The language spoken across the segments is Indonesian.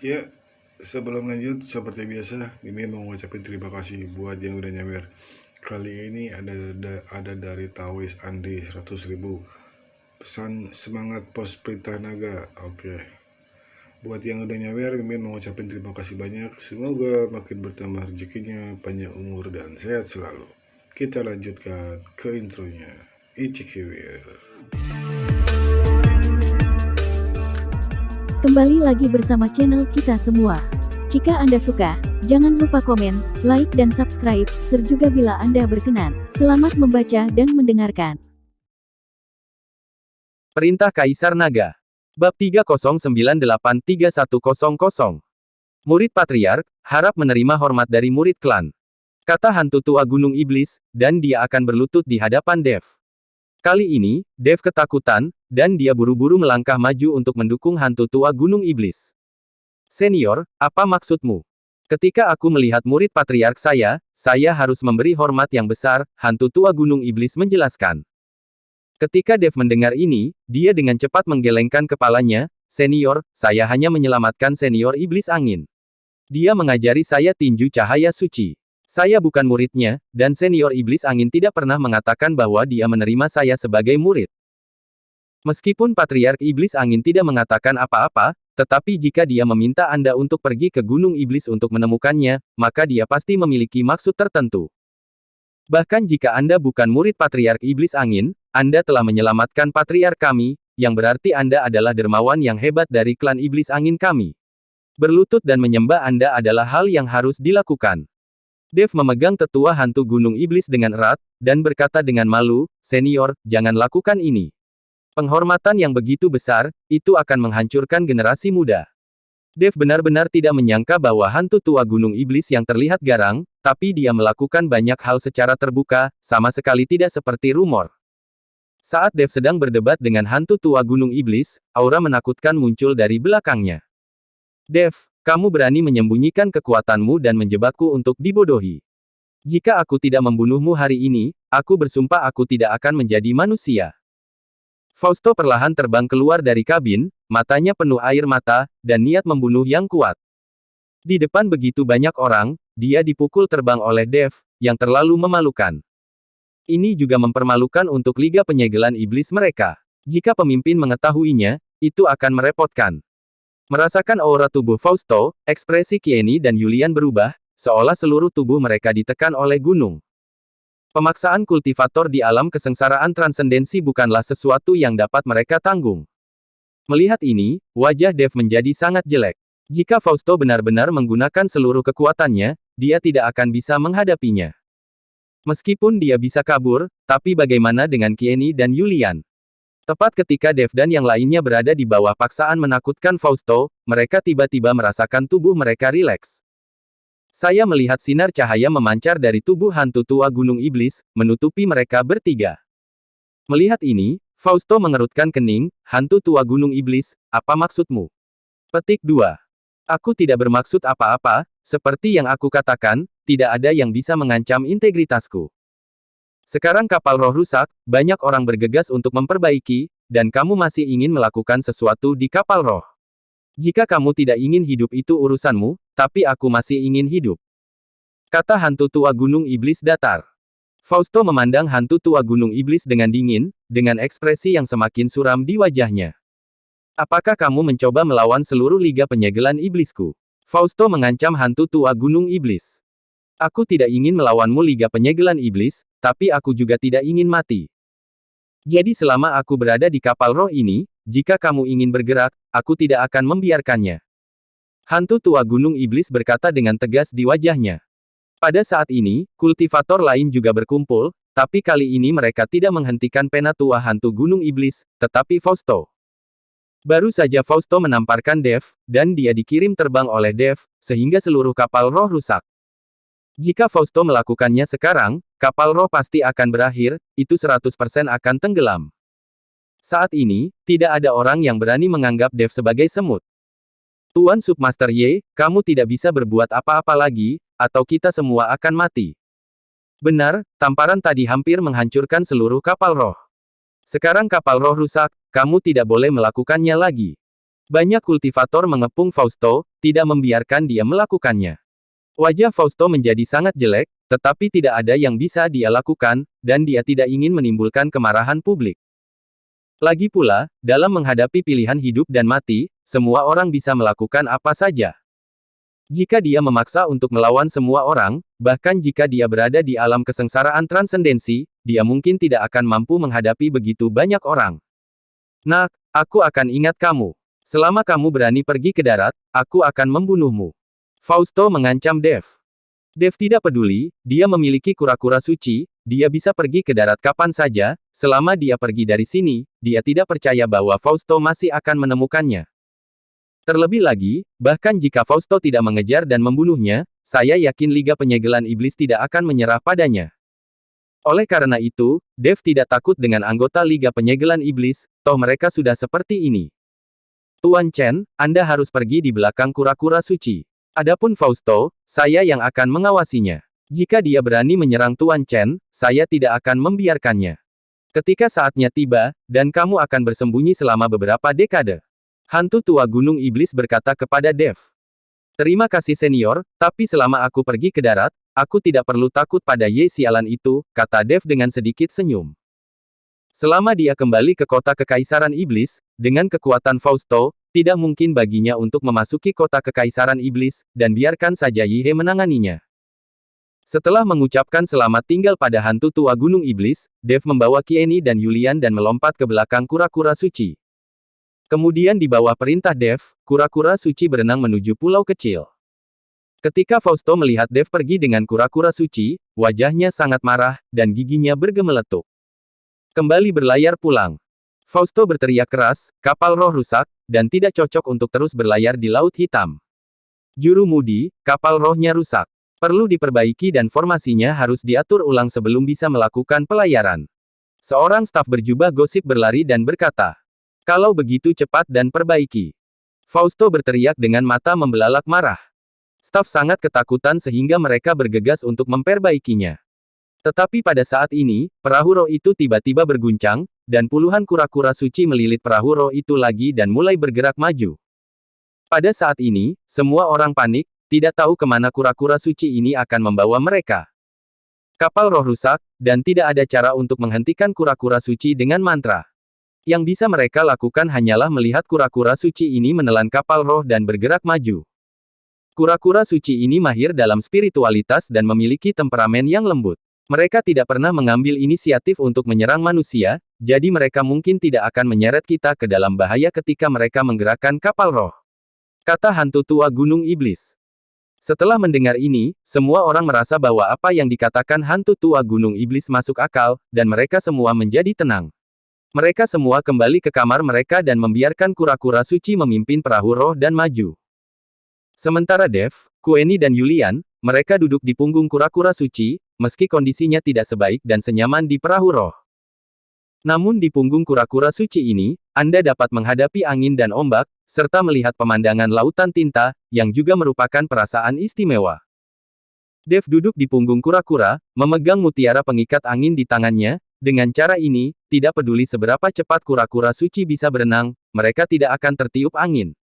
Ya, sebelum lanjut, seperti biasa, Mimi mau ngucapin terima kasih buat yang udah nyawer. Kali ini ada dari Tawis Andi 100.000. Pesan semangat pos Prita Naga. Oke. Buat yang udah nyawer, Mimi mau ngucapin terima kasih banyak. Semoga makin bertambah rezekinya, panjang umur dan sehat selalu. Kita lanjutkan ke intronya. Ichikiwir. Kembali lagi bersama channel kita semua. Jika Anda suka, jangan lupa komen, like dan subscribe, share juga bila Anda berkenan. Selamat membaca dan mendengarkan. Perintah Kaisar Naga. Bab 309831000. Murid Patriark, harap menerima hormat dari murid klan. Kata hantu tua Gunung Iblis, dan dia akan berlutut di hadapan Dev. Kali ini, Dev ketakutan, dan dia buru-buru melangkah maju untuk mendukung hantu tua Gunung Iblis. Senior, apa maksudmu? Ketika aku melihat murid Patriark saya harus memberi hormat yang besar, hantu tua Gunung Iblis menjelaskan. Ketika Dev mendengar ini, dia dengan cepat menggelengkan kepalanya. Senior, saya hanya menyelamatkan senior iblis angin. Dia mengajari saya tinju cahaya suci. Saya bukan muridnya, dan senior iblis angin tidak pernah mengatakan bahwa dia menerima saya sebagai murid. Meskipun Patriark Iblis Angin tidak mengatakan apa-apa, tetapi jika dia meminta Anda untuk pergi ke Gunung Iblis untuk menemukannya, maka dia pasti memiliki maksud tertentu. Bahkan jika Anda bukan murid Patriark Iblis Angin, Anda telah menyelamatkan Patriark kami, yang berarti Anda adalah dermawan yang hebat dari klan Iblis Angin kami. Berlutut dan menyembah Anda adalah hal yang harus dilakukan. Dev memegang tetua hantu Gunung Iblis dengan erat, dan berkata dengan malu, Senior, jangan lakukan ini. Penghormatan yang begitu besar, itu akan menghancurkan generasi muda. Dev benar-benar tidak menyangka bahwa hantu tua Gunung Iblis yang terlihat garang, tapi dia melakukan banyak hal secara terbuka, sama sekali tidak seperti rumor. Saat Dev sedang berdebat dengan hantu tua Gunung Iblis, aura menakutkan muncul dari belakangnya. Dev, kamu berani menyembunyikan kekuatanmu dan menjebakku untuk dibodohi. Jika aku tidak membunuhmu hari ini, aku bersumpah aku tidak akan menjadi manusia. Fausto perlahan terbang keluar dari kabin, matanya penuh air mata, dan niat membunuh yang kuat. Di depan begitu banyak orang, dia dipukul terbang oleh Dev, yang terlalu memalukan. Ini juga mempermalukan untuk Liga Penyegelan Iblis mereka. Jika pemimpin mengetahuinya, itu akan merepotkan. Merasakan aura tubuh Fausto, ekspresi Kieni dan Yulian berubah, seolah seluruh tubuh mereka ditekan oleh gunung. Pemaksaan kultivator di alam kesengsaraan transendensi bukanlah sesuatu yang dapat mereka tanggung. Melihat ini, wajah Dev menjadi sangat jelek. Jika Fausto benar-benar menggunakan seluruh kekuatannya, dia tidak akan bisa menghadapinya. Meskipun dia bisa kabur, tapi bagaimana dengan Kieni dan Yulian? Tepat ketika Dev dan yang lainnya berada di bawah paksaan menakutkan Fausto, mereka tiba-tiba merasakan tubuh mereka rileks. Saya melihat sinar cahaya memancar dari tubuh hantu tua Gunung Iblis, menutupi mereka bertiga. Melihat ini, Fausto mengerutkan kening, hantu tua Gunung Iblis, apa maksudmu? Petik 2. Aku tidak bermaksud apa-apa, seperti yang aku katakan, tidak ada yang bisa mengancam integritasku. Sekarang kapal roh rusak, banyak orang bergegas untuk memperbaiki, dan kamu masih ingin melakukan sesuatu di kapal roh. Jika kamu tidak ingin hidup itu urusanmu, tapi aku masih ingin hidup. Kata hantu tua Gunung Iblis datar. Fausto memandang hantu tua Gunung Iblis dengan dingin, dengan ekspresi yang semakin suram di wajahnya. Apakah kamu mencoba melawan seluruh Liga Penyegelan Iblisku? Fausto mengancam hantu tua Gunung Iblis. Aku tidak ingin melawanmu Liga Penyegelan Iblis, tapi aku juga tidak ingin mati. Jadi selama aku berada di kapal roh ini, jika kamu ingin bergerak, aku tidak akan membiarkannya. Hantu tua Gunung Iblis berkata dengan tegas di wajahnya. Pada saat ini, kultivator lain juga berkumpul, tapi kali ini mereka tidak menghentikan pena tua hantu Gunung Iblis, tetapi Fausto. Baru saja Fausto menamparkan Dev, dan dia dikirim terbang oleh Dev, sehingga seluruh kapal roh rusak. Jika Fausto melakukannya sekarang, kapal roh pasti akan berakhir, itu 100% akan tenggelam. Saat ini, tidak ada orang yang berani menganggap Dev sebagai semut. Tuan Submaster Y, kamu tidak bisa berbuat apa-apa lagi, atau kita semua akan mati. Benar, tamparan tadi hampir menghancurkan seluruh kapal roh. Sekarang kapal roh rusak, kamu tidak boleh melakukannya lagi. Banyak kultivator mengepung Fausto, tidak membiarkan dia melakukannya. Wajah Fausto menjadi sangat jelek, tetapi tidak ada yang bisa dia lakukan, dan dia tidak ingin menimbulkan kemarahan publik. Lagi pula, dalam menghadapi pilihan hidup dan mati, semua orang bisa melakukan apa saja. Jika dia memaksa untuk melawan semua orang, bahkan jika dia berada di alam kesengsaraan transendensi, dia mungkin tidak akan mampu menghadapi begitu banyak orang. Nak, aku akan ingat kamu. Selama kamu berani pergi ke darat, aku akan membunuhmu. Fausto mengancam Dev. Dev tidak peduli, dia memiliki kura-kura suci, dia bisa pergi ke darat kapan saja, selama dia pergi dari sini, dia tidak percaya bahwa Fausto masih akan menemukannya. Terlebih lagi, bahkan jika Fausto tidak mengejar dan membunuhnya, saya yakin Liga Penyegelan Iblis tidak akan menyerah padanya. Oleh karena itu, Dev tidak takut dengan anggota Liga Penyegelan Iblis, toh mereka sudah seperti ini. Tuan Chen, Anda harus pergi di belakang kura-kura suci. Adapun Fausto, saya yang akan mengawasinya. Jika dia berani menyerang Tuan Chen, saya tidak akan membiarkannya. Ketika saatnya tiba, dan kamu akan bersembunyi selama beberapa dekade. Hantu tua Gunung Iblis berkata kepada Dev. Terima kasih senior, tapi selama aku pergi ke darat, aku tidak perlu takut pada Ye sialan itu, kata Dev dengan sedikit senyum. Selama dia kembali ke kota Kekaisaran Iblis, dengan kekuatan Fausto, tidak mungkin baginya untuk memasuki kota Kekaisaran Iblis, dan biarkan saja Yihe menanganinya. Setelah mengucapkan selamat tinggal pada hantu tua Gunung Iblis, Dev membawa Kieni dan Yulian dan melompat ke belakang kura-kura suci. Kemudian di bawah perintah Dev, kura-kura suci berenang menuju pulau kecil. Ketika Fausto melihat Dev pergi dengan kura-kura suci, wajahnya sangat marah, dan giginya bergemeletuk. Kembali berlayar pulang. Fausto berteriak keras, kapal roh rusak, dan tidak cocok untuk terus berlayar di Laut Hitam. Juru Mudi, kapal rohnya rusak. Perlu diperbaiki dan formasinya harus diatur ulang sebelum bisa melakukan pelayaran. Seorang staf berjubah gosip berlari dan berkata, kalau begitu cepat dan perbaiki. Fausto berteriak dengan mata membelalak marah. Staf sangat ketakutan sehingga mereka bergegas untuk memperbaikinya. Tetapi pada saat ini, perahu roh itu tiba-tiba berguncang, dan puluhan kura-kura suci melilit perahu roh itu lagi dan mulai bergerak maju. Pada saat ini, semua orang panik, tidak tahu kemana kura-kura suci ini akan membawa mereka. Kapal roh rusak, dan tidak ada cara untuk menghentikan kura-kura suci dengan mantra. Yang bisa mereka lakukan hanyalah melihat kura-kura suci ini menelan kapal roh dan bergerak maju. Kura-kura suci ini mahir dalam spiritualitas dan memiliki temperamen yang lembut. Mereka tidak pernah mengambil inisiatif untuk menyerang manusia, jadi mereka mungkin tidak akan menyeret kita ke dalam bahaya ketika mereka menggerakkan kapal roh. Kata hantu tua Gunung Iblis. Setelah mendengar ini, semua orang merasa bahwa apa yang dikatakan hantu tua Gunung Iblis masuk akal, dan mereka semua menjadi tenang. Mereka semua kembali ke kamar mereka dan membiarkan kura-kura suci memimpin perahu roh dan maju. Sementara Dev, Kueni dan Yulian, mereka duduk di punggung kura-kura suci, meski kondisinya tidak sebaik dan senyaman di perahu roh. Namun di punggung kura-kura suci ini, Anda dapat menghadapi angin dan ombak, serta melihat pemandangan lautan tinta, yang juga merupakan perasaan istimewa. Dev duduk di punggung kura-kura, memegang mutiara pengikat angin di tangannya. Dengan cara ini, tidak peduli seberapa cepat kura-kura suci bisa berenang, mereka tidak akan tertiup angin.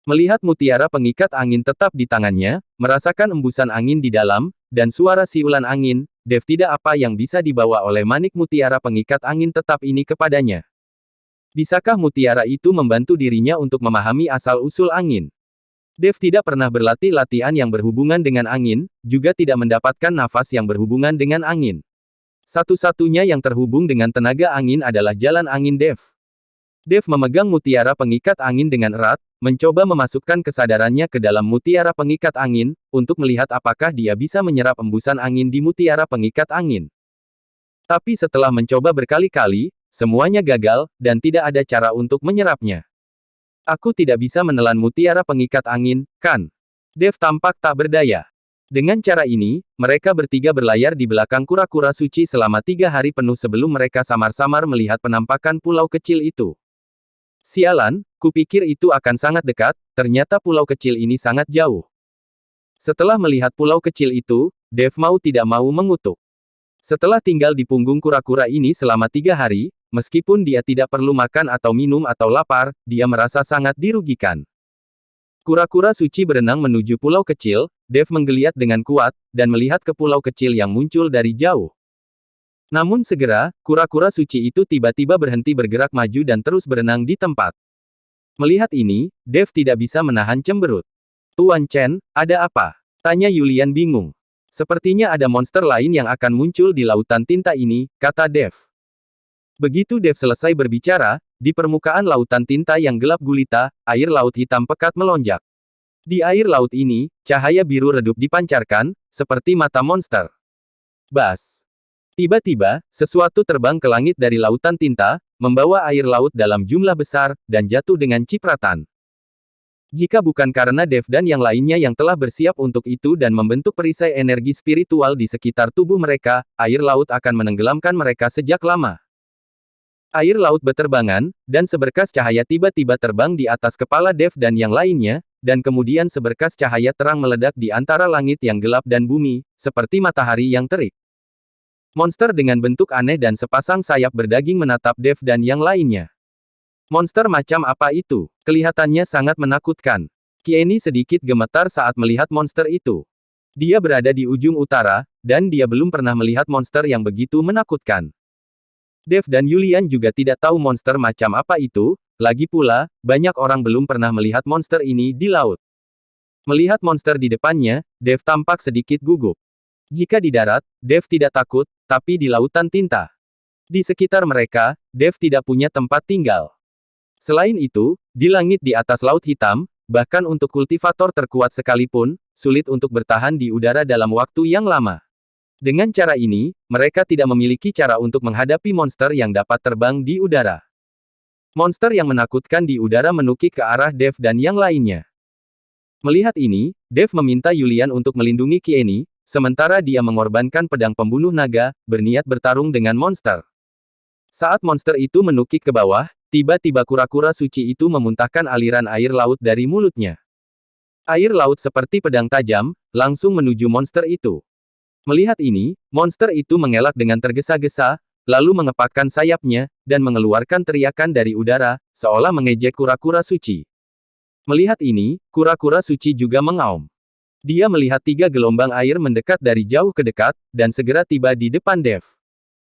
Melihat mutiara pengikat angin tetap di tangannya, merasakan embusan angin di dalam, dan suara siulan angin, Dev tidak apa yang bisa dibawa oleh manik mutiara pengikat angin tetap ini kepadanya. Bisakah mutiara itu membantu dirinya untuk memahami asal-usul angin? Dev tidak pernah berlatih latihan yang berhubungan dengan angin, juga tidak mendapatkan nafas yang berhubungan dengan angin. Satu-satunya yang terhubung dengan tenaga angin adalah jalan angin Dev. Dev memegang mutiara pengikat angin dengan erat, mencoba memasukkan kesadarannya ke dalam mutiara pengikat angin, untuk melihat apakah dia bisa menyerap embusan angin di mutiara pengikat angin. Tapi setelah mencoba berkali-kali, semuanya gagal, dan tidak ada cara untuk menyerapnya. Aku tidak bisa menelan mutiara pengikat angin, kan? Dev tampak tak berdaya. Dengan cara ini, mereka bertiga berlayar di belakang kura-kura suci selama 3 hari penuh sebelum mereka samar-samar melihat penampakan pulau kecil itu. Sialan, kupikir itu akan sangat dekat, ternyata pulau kecil ini sangat jauh. Setelah melihat pulau kecil itu, Dev mau tidak mau mengutuk. Setelah tinggal di punggung kura-kura ini selama 3 hari, meskipun dia tidak perlu makan atau minum atau lapar, dia merasa sangat dirugikan. Kura-kura suci berenang menuju pulau kecil. Dev menggeliat dengan kuat, dan melihat ke pulau kecil yang muncul dari jauh. Namun segera, kura-kura suci itu tiba-tiba berhenti bergerak maju dan terus berenang di tempat. Melihat ini, Dev tidak bisa menahan cemberut. "Tuan Chen, ada apa?" tanya Yulian bingung. "Sepertinya ada monster lain yang akan muncul di lautan tinta ini," kata Dev. Begitu Dev selesai berbicara, di permukaan lautan tinta yang gelap gulita, air laut hitam pekat melonjak. Di air laut ini, cahaya biru redup dipancarkan, seperti mata monster. Bas! Tiba-tiba, sesuatu terbang ke langit dari lautan tinta, membawa air laut dalam jumlah besar, dan jatuh dengan cipratan. Jika bukan karena Dev dan yang lainnya yang telah bersiap untuk itu dan membentuk perisai energi spiritual di sekitar tubuh mereka, air laut akan menenggelamkan mereka sejak lama. Air laut beterbangan, dan seberkas cahaya tiba-tiba terbang di atas kepala Dev dan yang lainnya, dan kemudian seberkas cahaya terang meledak di antara langit yang gelap dan bumi, seperti matahari yang terik. Monster dengan bentuk aneh dan sepasang sayap berdaging menatap Dev dan yang lainnya. Monster macam apa itu? Kelihatannya sangat menakutkan. Kieni sedikit gemetar saat melihat monster itu. Dia berada di ujung utara, dan dia belum pernah melihat monster yang begitu menakutkan. Dev dan Yulian juga tidak tahu monster macam apa itu. Lagi pula, banyak orang belum pernah melihat monster ini di laut. Melihat monster di depannya, Dev tampak sedikit gugup. Jika di darat, Dev tidak takut, tapi di lautan tinta. Di sekitar mereka, Dev tidak punya tempat tinggal. Selain itu, di langit di atas laut hitam, bahkan untuk kultivator terkuat sekalipun, sulit untuk bertahan di udara dalam waktu yang lama. Dengan cara ini, mereka tidak memiliki cara untuk menghadapi monster yang dapat terbang di udara. Monster yang menakutkan di udara menukik ke arah Dev dan yang lainnya. Melihat ini, Dev meminta Yulian untuk melindungi Kieni, sementara dia mengorbankan pedang pembunuh naga, berniat bertarung dengan monster. Saat monster itu menukik ke bawah, tiba-tiba kura-kura suci itu memuntahkan aliran air laut dari mulutnya. Air laut seperti pedang tajam, langsung menuju monster itu. Melihat ini, monster itu mengelak dengan tergesa-gesa, lalu mengepakkan sayapnya, dan mengeluarkan teriakan dari udara, seolah mengejek kura-kura suci. Melihat ini, kura-kura suci juga mengaum. Dia melihat 3 gelombang air mendekat dari jauh ke dekat, dan segera tiba di depan Dev.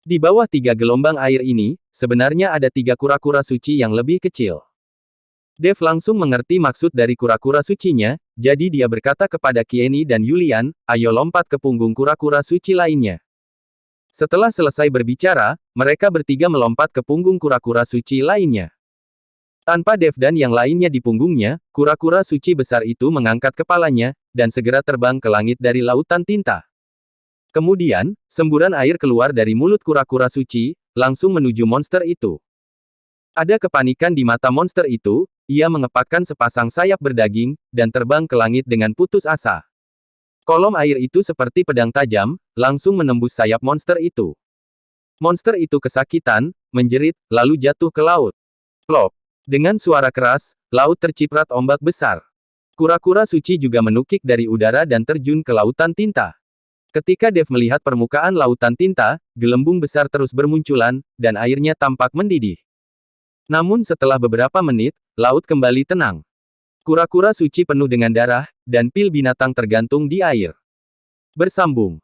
Di bawah 3 gelombang air ini, sebenarnya ada 3 kura-kura suci yang lebih kecil. Dev langsung mengerti maksud dari kura-kura sucinya, jadi dia berkata kepada Kieni dan Yulian, "Ayo lompat ke punggung kura-kura suci lainnya." Setelah selesai berbicara, mereka bertiga melompat ke punggung kura-kura suci lainnya. Tanpa Dev dan yang lainnya di punggungnya, kura-kura suci besar itu mengangkat kepalanya, dan segera terbang ke langit dari lautan tinta. Kemudian, semburan air keluar dari mulut kura-kura suci, langsung menuju monster itu. Ada kepanikan di mata monster itu, ia mengepakkan sepasang sayap berdaging, dan terbang ke langit dengan putus asa. Kolom air itu seperti pedang tajam, langsung menembus sayap monster itu. Monster itu kesakitan, menjerit, lalu jatuh ke laut. Plop! Dengan suara keras, laut terciprat ombak besar. Kura-kura suci juga menukik dari udara dan terjun ke lautan tinta. Ketika Dev melihat permukaan lautan tinta, gelembung besar terus bermunculan, dan airnya tampak mendidih. Namun setelah beberapa menit, laut kembali tenang. Kura-kura suci penuh dengan darah, dan pil binatang tergantung di air. Bersambung.